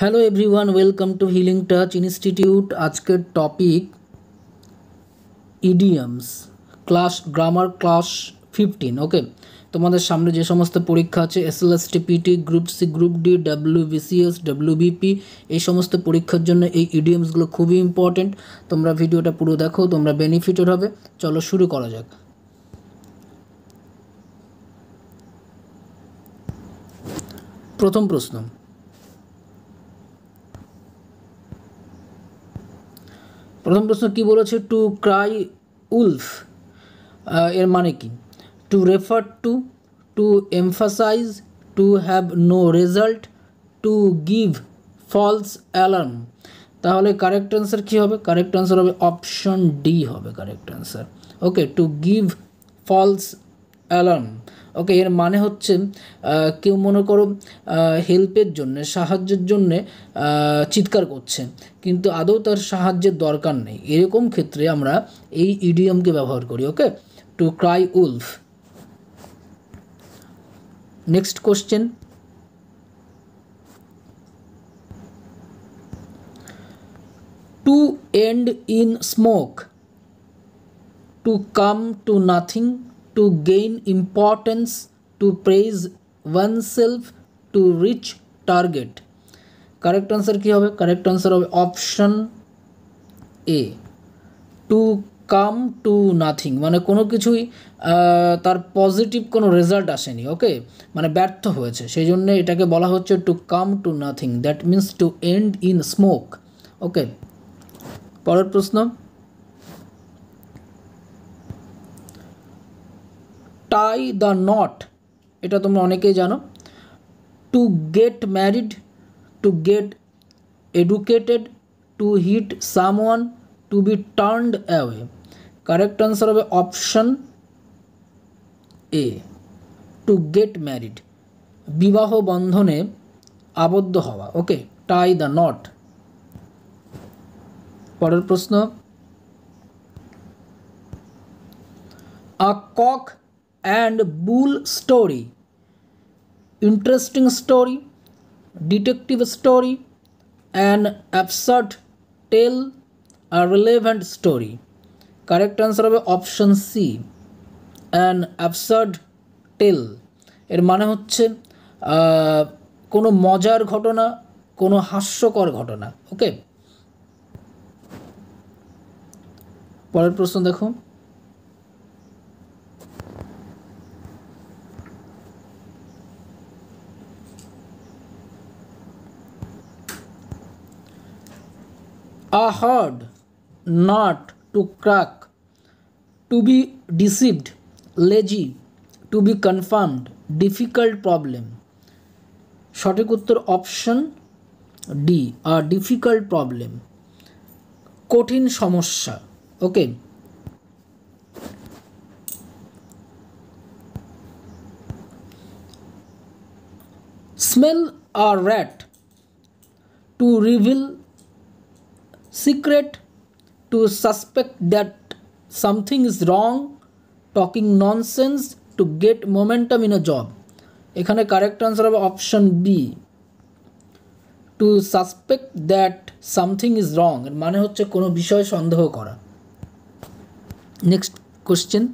Hello everyone, welcome to healing touch institute. আজকের topic idioms, class grammar class 15। Okay, তোমাদের সামনে যে সমস্ত পরীক্ষা আছে SLST, PT, group C, group D, WBCS, WBP, এই সমস্ত পরীক্ষার জন্য এই ইডিয়ামসগুলো খুবই ইম্পর্টেন্ট। তোমরা ভিডিওটা পুরো দেখো, তোমরা বেনিফিটেড হবে। চলো শুরু করা যাক। প্রথম প্রশ্ন, কি বলেছে? টু ক্রাই উলফ এর মানে কি? To refer to, to emphasize, to have no result, to give false alarm. তাহলে কারেক্ট অ্যান্সার কী হবে? কারেক্ট অ্যান্সার হবে অপশন ডি হবে correct answer. Okay, to give false alarm. Okay, এর মানে হচ্ছে কেউ মনে করো হেল্পের জন্যে, সাহায্যের জন্যে চিৎকার করছে, কিন্তু আদৌ তার সাহায্যের দরকার নেই, এরকম ক্ষেত্রে আমরা এই ইডিয়মকে ব্যবহার করি। Okay, to cry wolf. Next question, to end in smoke, to come to nothing, to gain importance, to praise oneself, to reach target. Correct answer কী হবে? কারেক্ট আনসার হবে option A, to come to nothing. মানে কোনো কিছুই তার positive কোনো result আসেনি। ওকে, মানে ব্যর্থ হয়েছে, সেই জন্য এটাকে বলা হচ্ছে to come to nothing, that means to end in smoke. Okay, পরের প্রশ্ন, টাই দ্য নট, এটা তোমরা অনেকেই জানো। To get married, to get educated, to hit someone, to be turned away. Correct answer হবে option A, to get married, বিবাহ বন্ধনে আবদ্ধ হওয়া। Okay, tie the knot. পরের প্রশ্ন, a cock and bull story, interesting story, detective story, an absurd tale, a relevant story. Correct answer হবে option C, an absurd টেল। এর মানে হচ্ছে কোনো মজার ঘটনা, কোনো হাস্যকর ঘটনা। ওকে, পরের প্রশ্ন দেখো, a hard nut to crack, to be deceived, lazy, to be confirmed, difficult problem। সঠিক উত্তর option D, a difficult problem, কঠিন সমস্যা। Okay, smell a rat, to reveal secret, to suspect that something is wrong, talking nonsense, to get momentum in a job। এখানে correct answer হবে option B, to suspect that something is wrong. এর মানে হচ্ছে কোনো বিষয় সন্দেহ করা। Next question,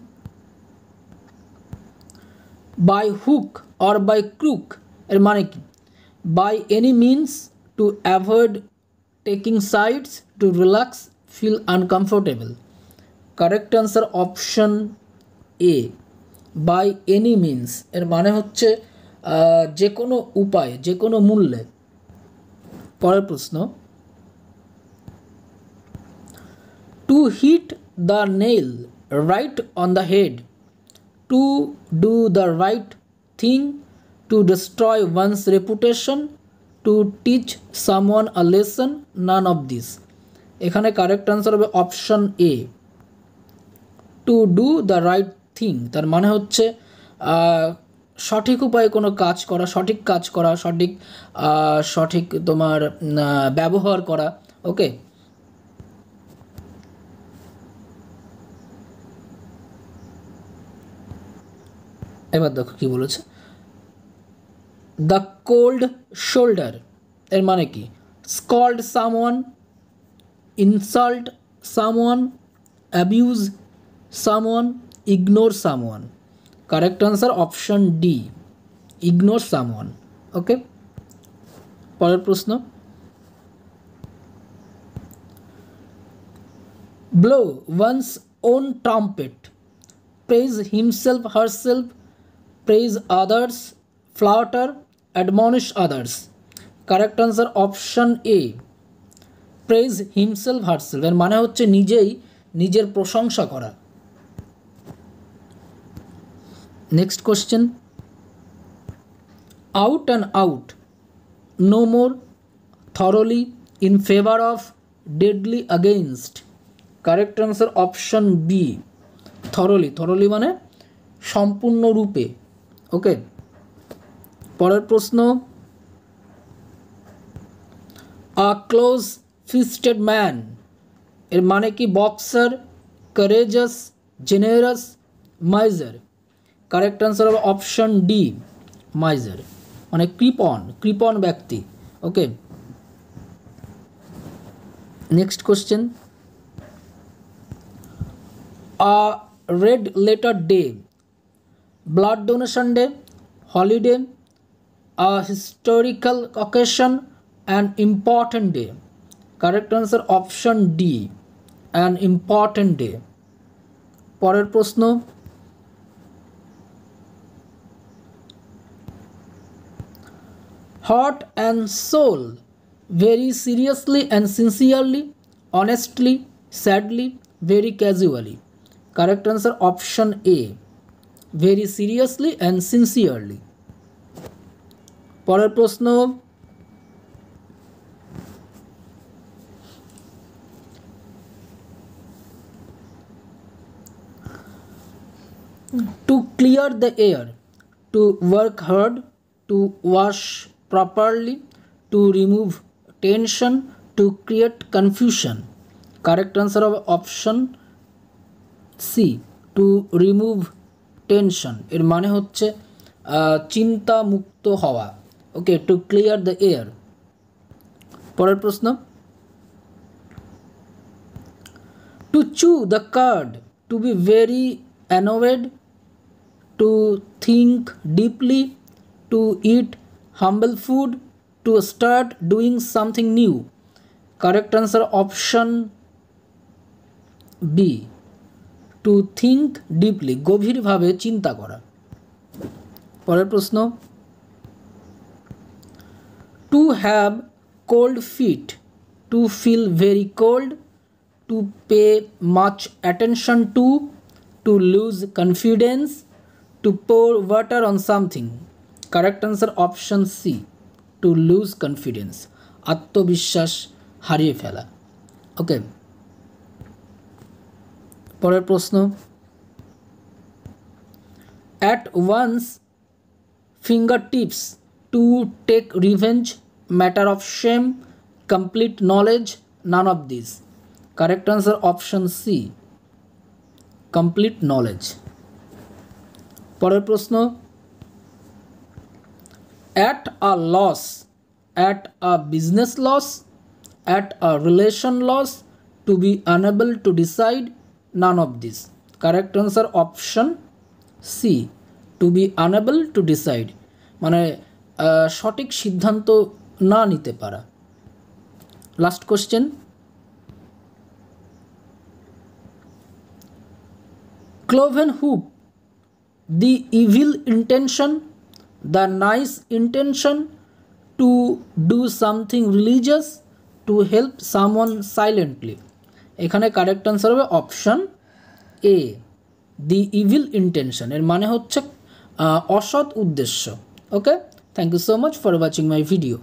by hook or by crook এর মানে কি? By any means, to avoid taking sides, to relax, feel uncomfortable. Correct answer option A, by any means. এর মানে হচ্ছে যে কোনো উপায়ে, যে কোনো মূল্যে। পরের প্রশ্ন, to hit the nail right on the head, to do the right thing, to destroy one's reputation, to teach someone a lesson, none of this. এখানে কারেক্ট আনসার হবে option A, to do the right thing. তার মানে হচ্ছে সঠিক উপায়ে কোনো কাজ করা, সঠিক কাজ করা, সঠিক তোমার ব্যবহার করা। ওকে, এবার দেখো কি বলেছে, দ্য কোল্ড শোল্ডার, এর মানে কি? Scold someone, insult someone, abuse someone, ignore someone. Correct answer option D, ignore someone. Okay, পরের প্রশ্ন। Blow one's own trumpet, praise himself herself, praise others, flatter, admonish others. Correct answer option A, praise himself herself. এর মানে হচ্ছে নিজেই নিজের প্রশংসা করা। Next question. Out and out, no more, thoroughly, in favour of, deadly against. Correct answer option B, thoroughly. Thoroughly মানে সম্পূর্ণরূপে। ওকে, পরের প্রশ্ন। আ ক্লোজ ফিস্টেড ম্যান, এর মানে কি? Boxer, courageous, generous, miser. Correct answer হবে অপশন ডি, মাইজার, মানে কৃপণ, কৃপণ ব্যক্তি। Okay, next question. A red letter day, blood donation day, holiday, a historical occasion, an important day. Correct answer option D, an important day. পরের প্রশ্ন। Heart and soul, very seriously and sincerely, honestly, sadly, very casually. Correct answer option A, very seriously and sincerely. পরের প্রশ্ন। to clear the air, to work hard, to wash properly, to remove tension, to create confusion. Correct answer of option C, to remove tension। এর মানে হচ্ছে চিন্তা মুক্ত হওয়া। Okay, to clear the air. পরের প্রশ্ন। To chew the cud, to be very annoyed, to think deeply, to eat humble food, to start doing something new. Correct answer option B, to think deeply, গভীরভাবে চিন্তা করা। পরের প্রশ্ন। to have cold feet, to feel very cold, to pay much attention to lose confidence, to pour water on something. Correct answer option C, to lose confidence, আত্মবিশ্বাস হারিয়ে ফেলা। ওকে, পরের প্রশ্ন। at one's fingertips, to take revenge, matter of shame, complete knowledge, none of these. Correct answer option C, complete knowledge. পরের প্রশ্ন। at a loss, at a business loss, at a relation loss, to be unable to decide, none of this. Correct answer option C, to be unable to decide, মানে সঠিক সিদ্ধান্ত না নিতে পারা। Last question. cloven hoof, the evil intention, the nice intention, to do something religious, to help someone silently. এখানে correct answer হবে option A, the evil intention. এর মানে হচ্ছে অসৎ উদ্দেশ্য। Okay, thank you so much for watching my video.